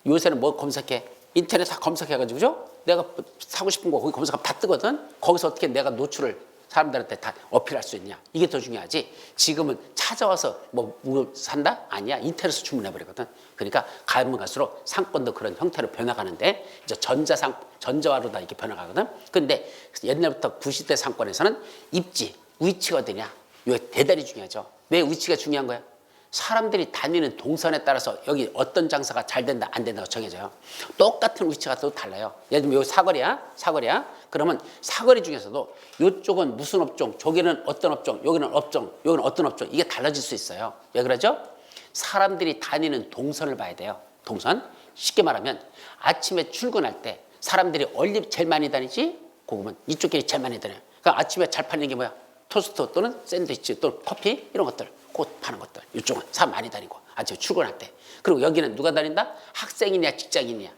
요새는 뭐 검색해? 인터넷 다 검색해가지고, 그죠? 내가 사고 싶은 거 거기 검색하면 다 뜨거든? 거기서 어떻게 내가 노출을 사람들한테 다 어필할 수 있냐. 이게 더 중요하지. 지금은 찾아와서 뭐 산다? 아니야. 인터넷에서 주문해버리거든. 그러니까 가면 갈수록 상권도 그런 형태로 변화가는데, 이제 전자화로 다 이렇게 변화가거든. 근데 옛날부터 구시대 상권에서는 입지, 위치가 어디냐. 이거 대단히 중요하죠. 왜 위치가 중요한 거야? 사람들이 다니는 동선에 따라서 여기 어떤 장사가 잘 된다 안 된다고 정해져요. 똑같은 위치가 또 달라요. 예를 들면 여기 사거리야. 그러면 사거리 중에서도 이쪽은 무슨 업종, 저기는 어떤 업종, 여기는 어떤 업종, 이게 달라질 수 있어요. 왜 그러죠? 사람들이 다니는 동선을 봐야 돼요. 동선. 쉽게 말하면 아침에 출근할 때 사람들이 어디 제일 많이 다니지? 그거면 이쪽 길이 제일 많이 다녀요. 그러니까 아침에 잘 팔리는 게 뭐야? 토스트 또는 샌드위치 또는 커피 이런 것들. 곧 파는 것들. 이쪽은 사람 많이 다니고 아침에 출근할 때. 그리고 여기는 누가 다닌다? 학생이냐 직장인이냐.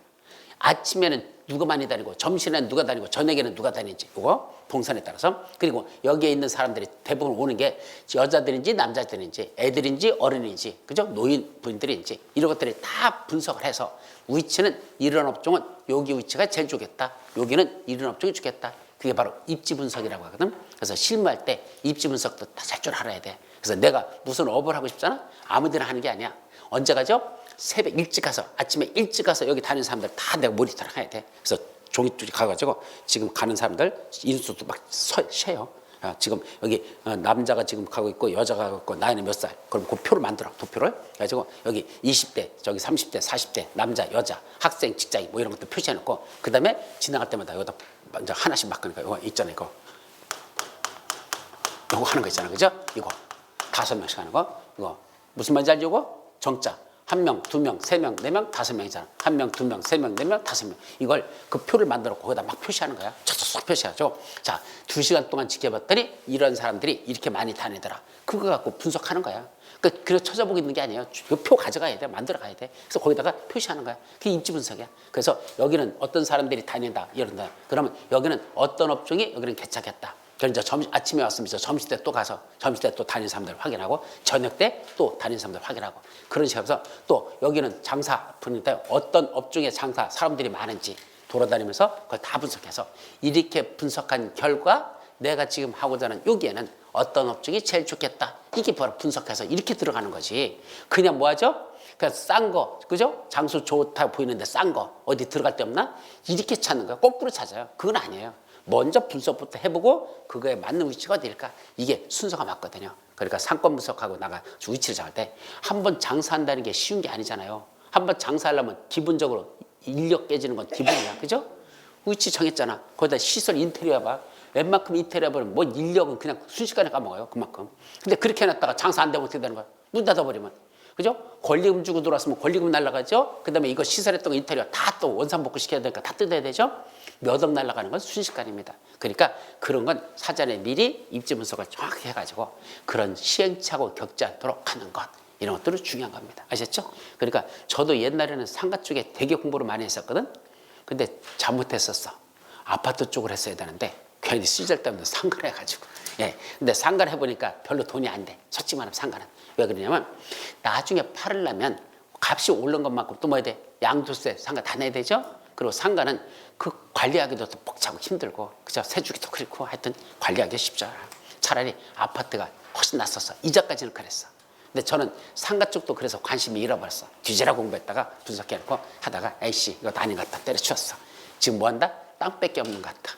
아침에는 누가 많이 다니고 점심에는 누가 다니고 저녁에는 누가 다니는지 이거 동선에 따라서. 그리고 여기에 있는 사람들이 대부분 오는 게 여자들인지 남자들인지 애들인지 어른인지, 그죠? 노인분들인지 이런 것들이 다 분석을 해서 위치는 이런 업종은 여기 위치가 제일 좋겠다. 여기는 이런 업종이 좋겠다. 그게 바로 입지 분석이라고 하거든. 그래서 실무할 때 입지 분석도 다 잘 줄 알아야 돼. 그래서 내가 무슨 업을 하고 싶잖아? 아무 데나 하는 게 아니야. 언제 가죠? 새벽 일찍 가서, 아침에 일찍 가서 여기 다니는 사람들 다 내가 모니터를 해야 돼. 그래서 종이줄이 가가지고 지금 가는 사람들 인수도 막 세요. 지금 여기 남자가 지금 가고 있고 여자가 가고 있고 나이는 몇 살. 그럼 그 표를 만들어. 도표를. 그래가지고 여기 20대, 저기 30대, 40대, 남자, 여자, 학생, 직장인 뭐 이런 것들 표시해놓고, 그 다음에 지나갈 때마다 여기다 이제 하나씩 막 그러니까 이거 있잖아요. 이거 하는 거 있잖아. 그죠? 이거 5명씩 하는 거. 이거 무슨 말인지 알죠? 이거? 정자. 1명, 2명, 3명, 4명, 5명이잖아. 1명, 2명, 3명, 4명, 5명. 이걸 그 표를 만들어 거기다 막 표시하는 거야. 쫙쫙 표시하죠. 자, 2시간 동안 지켜봤더니 이런 사람들이 이렇게 많이 다니더라. 그거 갖고 분석하는 거야. 그래서 찾아보고 있는 게 아니에요. 그 표 가져가야 돼. 만들어 가야 돼. 그래서 거기다가 표시하는 거야. 그게 입지 분석이야. 그래서 여기는 어떤 사람들이 다닌다. 이런다. 그러면 여기는 어떤 업종이 여기는 개척했다. 그래서 이제 아침에 왔으면 점심 때 또 가서 점심 때 또 다니는 사람들 확인하고 저녁 때 또 다니는 사람들 확인하고 그런 식으로 해서 또 여기는 장사 분인데 어떤 업종의 장사 사람들이 많은지 돌아다니면서 그걸 다 분석해서 이렇게 분석한 결과 내가 지금 하고자 하는 여기에는 어떤 업종이 제일 좋겠다. 이게 바로 분석해서 이렇게 들어가는 거지. 그냥 뭐 하죠? 그냥 싼 거, 그죠? 장수 좋다 보이는데 싼 거 어디 들어갈 데 없나? 이렇게 찾는 거야. 거꾸로 찾아요. 그건 아니에요. 먼저 분석부터 해보고 그거에 맞는 위치가 어디일까? 이게 순서가 맞거든요. 그러니까 상권 분석하고 나가 위치를 정할 때 한 번 장사한다는 게 쉬운 게 아니잖아요. 한 번 장사하려면 기본적으로 인력 깨지는 건 기본이야. 그죠? 위치 정했잖아. 거기다 시설 인테리어 봐. 웬만큼 인테리어 보면 뭐 인력은 그냥 순식간에 까먹어요. 그만큼. 근데 그렇게 해놨다가 장사 안 되면 어떻게 되는 거야? 문 닫아버리면. 그죠? 권리금 주고 들어왔으면 권리금 날라가죠? 그 다음에 이거 시설했던 거 인테리어 다 또 원상복구 시켜야 되니까 다 뜯어야 되죠? 몇 억 날라가는 건 순식간입니다. 그러니까 그런 건 사전에 미리 입지 분석을 정확히 해가지고 그런 시행착오 겪지 않도록 하는 것. 이런 것들은 중요한 겁니다. 아셨죠? 그러니까 저도 옛날에는 상가 쪽에 되게 공부를 많이 했었거든? 근데 잘못했었어. 아파트 쪽을 했어야 되는데 괜히 시절 때문에 상가를 해가지고. 예. 근데 상가를 해보니까 별로 돈이 안 돼. 솔직히 말하면 상가는. 왜 그러냐면 나중에 팔으려면 값이 오른 것만큼 또 뭐 해야 돼? 양도세, 상가 다 내야 되죠? 그리고 상가는 그 관리하기도 또 벅차고 힘들고 그죠? 세주기도 그렇고 하여튼 관리하기 쉽죠. 차라리 아파트가 훨씬 낫었어. 이자까지는 그랬어. 근데 저는 상가 쪽도 그래서 관심이 잃어버렸어. 뒤지라 공부했다가 분석해놓고 하다가 에이씨 이거 아닌 것 같다 때려치웠어. 지금 뭐 한다? 땅밖에 없는 것 같다.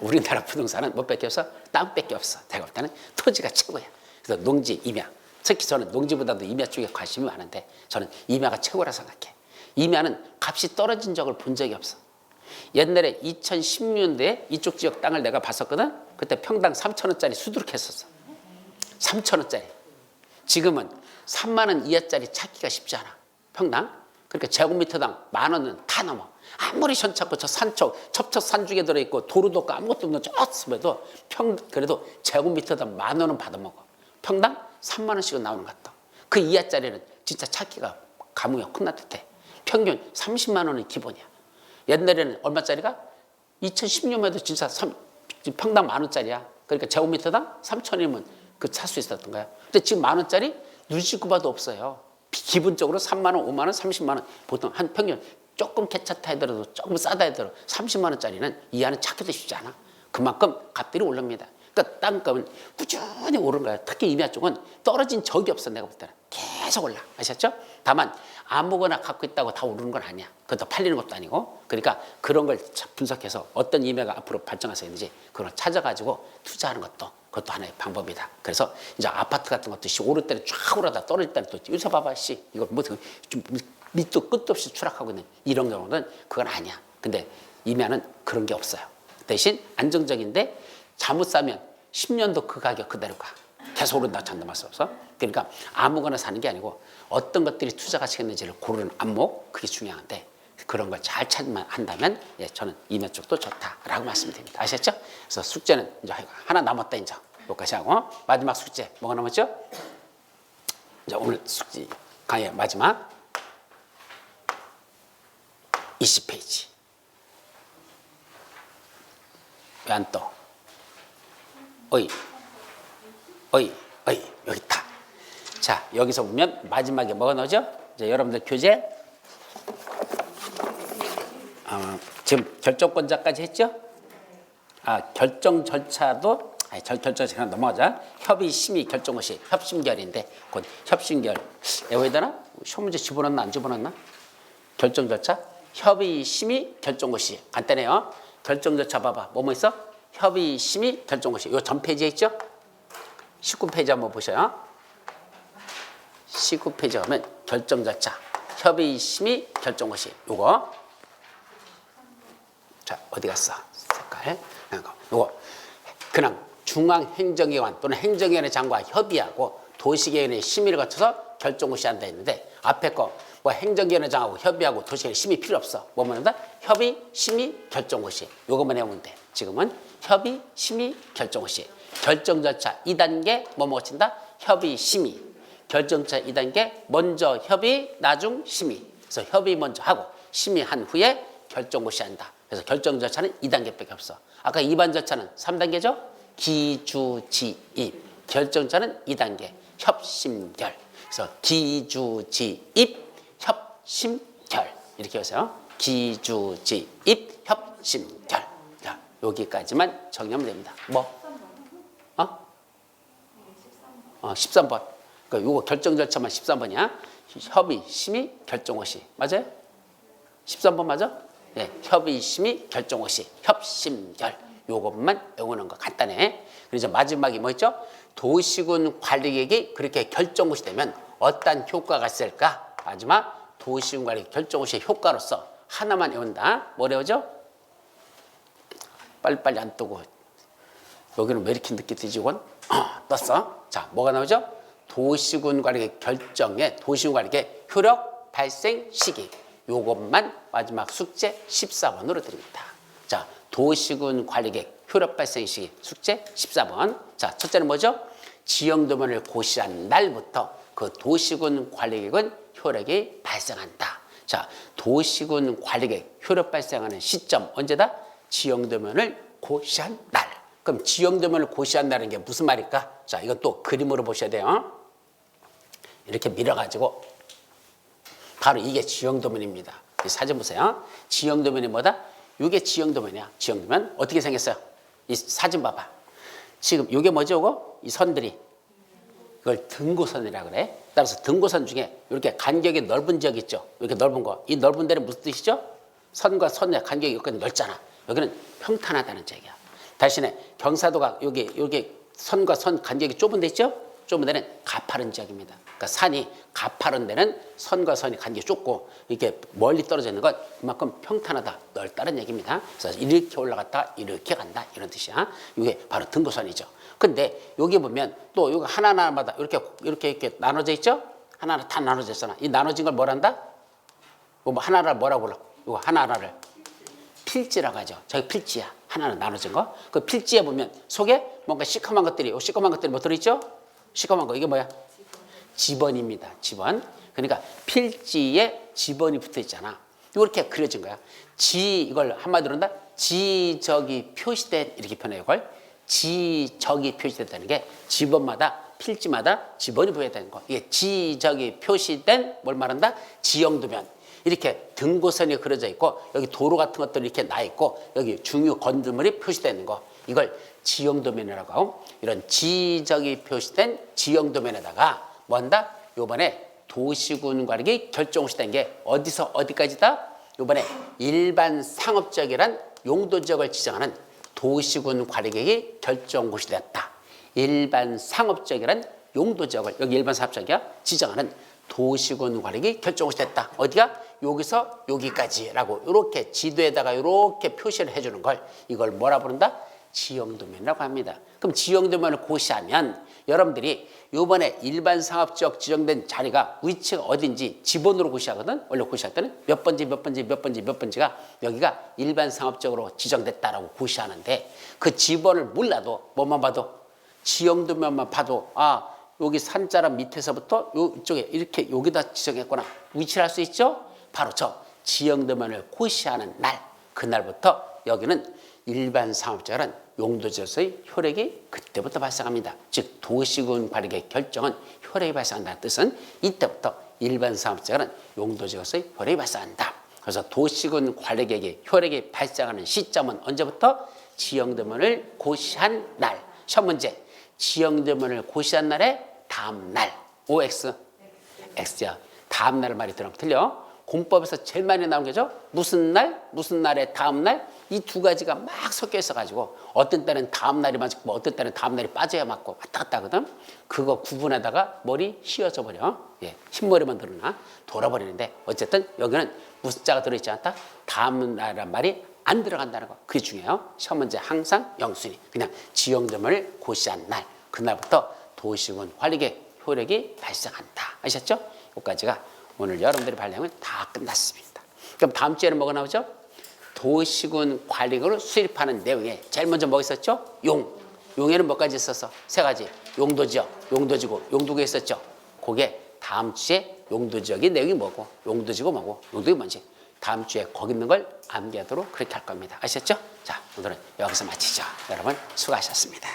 우리나라 부동산은 뭐밖에 없어? 땅밖에 없어. 제가 볼 때는 토지가 최고야. 그래서 농지, 임야. 특히 저는 농지보다도 임야 쪽에 관심이 많은데 저는 임야가 최고라 생각해. 임야는 값이 떨어진 적을 본 적이 없어. 옛날에 2016년도에 이쪽 지역 땅을 내가 봤었거든. 그때 평당 3,000원짜리 수두룩했었어. 3,000원짜리. 지금은 3만 원 이하짜리 찾기가 쉽지 않아. 평당. 그러니까 제곱미터당 10,000원은 다 넘어. 아무리 현찮고 저 산쪽 첩첩 산중에 들어있고 도로도 없고 아무것도 없는 저 습에도 그래도 제곱미터당 10,000원은 받아먹어. 평당 3만 원씩은 나오는 것 같다. 그 이하짜리는 진짜 찾기가 가뭄이 큰날 듯해. 평균 30만 원은 기본이야. 옛날에는 얼마짜리가? 2016년에도 진짜 평당 10,000원짜리야. 그러니까 제곱미터당 3,000원이면 그 살 수 있었던 거야. 근데 지금 10,000원짜리 눈씻고 봐도 없어요. 기본적으로 3만 원, 5만 원, 30만 원. 보통 한 평균 조금 괜찮다 하더라도 조금 싸다 하더라도 30만 원짜리는 이하는 찾기도 쉽지 않아. 그만큼 값들이 오릅니다. 그러니까 땅값은 꾸준히 오른 거야. 특히 임야 쪽은 떨어진 적이 없어. 내가 볼 때는 계속 올라. 아셨죠? 다만 아무거나 갖고 있다고 다 오르는 건 아니야. 그것도 팔리는 것도 아니고. 그러니까 그런 걸 분석해서 어떤 임야가 앞으로 발전할 수 있는지 그걸 찾아가지고 투자하는 것도 그것도 하나의 방법이다. 그래서 이제 아파트 같은 것도 오를 때는 쫙 오르다 떨어질 때는 또 요새 봐봐 씨 이거 뭐 좀 밑도 끝도 없이 추락하고 있는 이런 경우는 그건 아니야. 근데 임야는 그런 게 없어요. 대신 안정적인데 잘못 사면 10년도 그 가격 그대로 가. 계속 오른다고 잔다 말씀 없어. 그러니까 아무거나 사는 게 아니고 어떤 것들이 투자 가치가 있는지를 고르는 안목 그게 중요한데 그런 걸 잘 찾만 한다면 예, 저는 임야 쪽도 좋다라고 말씀드립니다. 아셨죠? 그래서 숙제는 이제 하나 남았다 이제 여기까지 하고 마지막 숙제 뭐가 남았죠? 이제 오늘 숙제 강의 마지막 20페이지. 왜 안 떠? 어이 여기 있다. 자 여기서 보면 마지막에 뭐가 나오죠? 이제 여러분들 교재 지금 결정권자까지 했죠? 결정 절차도 결정 절차 그냥 넘어가자. 협의 심의 결정고 시 협심결인데 곧 협심결 외워야 되나? 시험 문제 집어넣나 안 집어넣나? 결정 절차 협의 심의 결정고 시 간단해요. 결정 절차 봐봐. 뭐뭐 있어? 협의 심의 결정고 시. 요 전 페이지에 있죠? 19페이지 한번 보셔요. 19페이지 가면 결정 절차 협의 심의 결정고 시. 요거 자 어디 갔어? 색깔 요거 그냥 중앙행정기관 또는 행정위원회 장과 협의하고 도시계획의 심의를 거쳐서 결정고 시 한다 했는데 앞에 거 뭐 행정위원회 장하고 협의하고 도시계획 심의 필요 없어. 뭐만 한다? 협의 심의 결정고 시. 요것만 해오면 돼. 지금은 협의 심의 결정고 시. 결정 절차 2단계 뭐뭐 거친다? 협의 심의. 결정 절차 2단계 먼저 협의 나중 심의. 그래서 협의 먼저 하고 심의한 후에 결정고 시 한다. 그래서 결정 절차는 2단계밖에 없어. 아까 2반 절차는 3단계죠? 기주지입. 결정 절차는 2단계. 협심결. 그래서 기주지입 협심결. 이렇게 해서요. 기주지입 협심결. 자, 여기까지만 정리하면 됩니다. 뭐? 13번. 그러니까 요거 결정 절차만 13번이야. 협의, 심의, 결정고 시. 맞아요? 13번 맞아? 네, 협의, 심의, 결정고 시. 협심결. 요것만 외우는 거 간단해. 그래서 마지막이 뭐 있죠? 도시군 관리계획이 그렇게 결정고 시 되면 어떤 효과가 있을까? 마지막 도시군 관리계획 결정고 시의 효과로서 하나만 외운다. 뭐 외우죠? 빨리빨리 안 뜨고 여기는 왜 이렇게 늦게 뜨지 이건? 떴어. 자, 뭐가 나오죠? 도시군 관리계 결정에 도시군 관리계 효력 발생 시기. 요것만 마지막 숙제 14번으로 드립니다. 자, 도시군 관리계 효력 발생 시기 숙제 14번. 자, 첫째는 뭐죠? 지형도면을 고시한 날부터 그 도시군 관리계획은 효력이 발생한다. 자, 도시군 관리계획 효력 발생하는 시점 언제다? 지형도면을 고시한 날. 그럼 지형도면을 고시한 날은 게 무슨 말일까? 자, 이건 또 그림으로 보셔야 돼요. 이렇게 밀어가지고 바로 이게 지형도면입니다. 이 사진 보세요. 지형도면이 뭐다? 이게 지형도면이야. 지형도면 어떻게 생겼어요? 이 사진 봐봐. 지금 이게 뭐죠? 이거? 이 선들이 이걸 등고선이라 그래. 따라서 등고선 중에 이렇게 간격이 넓은 지역 있죠. 이렇게 넓은 거. 이 넓은 데는 무슨 뜻이죠? 선과 선의 간격이 여기까지 넓잖아. 여기는 평탄하다는 얘기야. 대신에 경사도가 여기 선과 선 간격이 좁은 데 있죠? 좁은 데는 가파른 지역입니다. 그러니까 산이 가파른 데는 선과 선이 간격이 좁고 이렇게 멀리 떨어져 있는 건 그만큼 평탄하다, 넓다는 얘기입니다. 그래서 이렇게 올라갔다 이렇게 간다 이런 뜻이야. 이게 바로 등고선이죠. 근데 여기 보면 또 여기 하나하나마다 이렇게 나눠져 있죠? 하나하나 다 나눠져 있잖아. 이 나눠진 걸 뭐란다? 뭐 하나를 뭐라고 불러? 이거 하나하나를 필지라고 하죠. 저기 필지야. 하나는 나눠진 거. 그 필지에 보면 속에 뭔가 시커먼 것들이 뭐 들어있죠? 시커먼 거. 이게 뭐야? 지번입니다. 지번. 그러니까 필지에 지번이 붙어 있잖아. 이렇게 그려진 거야. 이걸 한마디로 한다? 지적이 표시된, 이렇게 표현해요. 이걸. 지적이 표시됐다는 게 지번마다, 필지마다 지번이 보여야 되는 거. 이게 지적이 표시된 뭘 말한다? 지형도면. 이렇게 등고선이 그려져 있고 여기 도로 같은 것들이 이렇게 나 있고 여기 중요 건물이 표시되는 거. 이걸 지형도면이라고 하고 이런 지적이 표시된 지형도면에다가 뭔다? 요번에 도시군 관리계 결정시된 게 어디서 어디까지다? 요번에 일반 상업지역이란 용도지역을 지정하는 도시군 관리계획이 결정고시 되었다. 일반 상업지역이란 용도지역을 여기 일반 상업지역이야 지정하는 도시군 관리계획이 결정고시 됐다. 어디가? 여기서 여기까지라고 이렇게 지도에다가 이렇게 표시를 해주는 걸 이걸 뭐라 부른다? 지형도면이라고 합니다. 그럼 지형도면을 고시하면 여러분들이 이번에 일반 상업지역 지정된 자리가 위치가 어딘지 지번으로 고시하거든. 원래 고시할 때는 몇 번지가 여기가 일반 상업지역으로 지정됐다라고 고시하는데 그 지번을 몰라도 뭐만 봐도 지형도면만 봐도 여기 산자람 밑에서부터 이쪽에 이렇게 여기다 지정했구나. 위치를 할 수 있죠? 바로 저 지형도면을 고시하는 날, 그날부터 여기는 일반 상업지역은 용도지역의 효력이 그때부터 발생합니다. 즉 도시군 관리계획 결정은 효력이 발생한다는 뜻은 이때부터 일반 상업지역은 용도지역의 효력이 발생한다. 그래서 도시군 관리계획의 효력이 발생하는 시점은 언제부터? 지형도면을 고시한 날. 시험 문제. 지형도면을 고시한 날의 다음 날. OX. X야. 다음 날 말이 들어가면 틀려. 공법에서 제일 많이 나오는 게죠. 무슨 날, 무슨 날의 다음 날. 이 두 가지가 막 섞여 있어가지고 어떤 때는 다음 날이 맞고 어떤 때는 다음 날이 빠져야 맞고 왔다 갔다 하거든. 그거 구분하다가 머리 휘어져 버려. 흰머리만 들어나 돌아버리는데 어쨌든 여기는 무슨 자가 들어있지 않다. 다음 날이란 말이 안 들어간다는 거. 그게 중요해요. 시험 문제 항상 영순위. 그냥 지형도면을 고시한 날. 그날부터 도시군 관리계획 효력이 발생한다. 아셨죠? 여기까지가 오늘 여러분들이 발령은 다 끝났습니다. 그럼 다음 주에는 뭐가 나오죠? 도시군 관리계획을 수립하는 내용에 제일 먼저 뭐 있었죠? 용에는 몇 가지 있었어? 세 가지. 용도지역, 용도지구, 용도구에 있었죠. 그게 다음 주에 용도지역의 내용이 뭐고 용도지구 뭐고 용도구가 뭔지 다음 주에 거기 있는 걸 암기하도록 그렇게 할 겁니다. 아셨죠? 자, 오늘은 여기서 마치죠. 여러분 수고하셨습니다.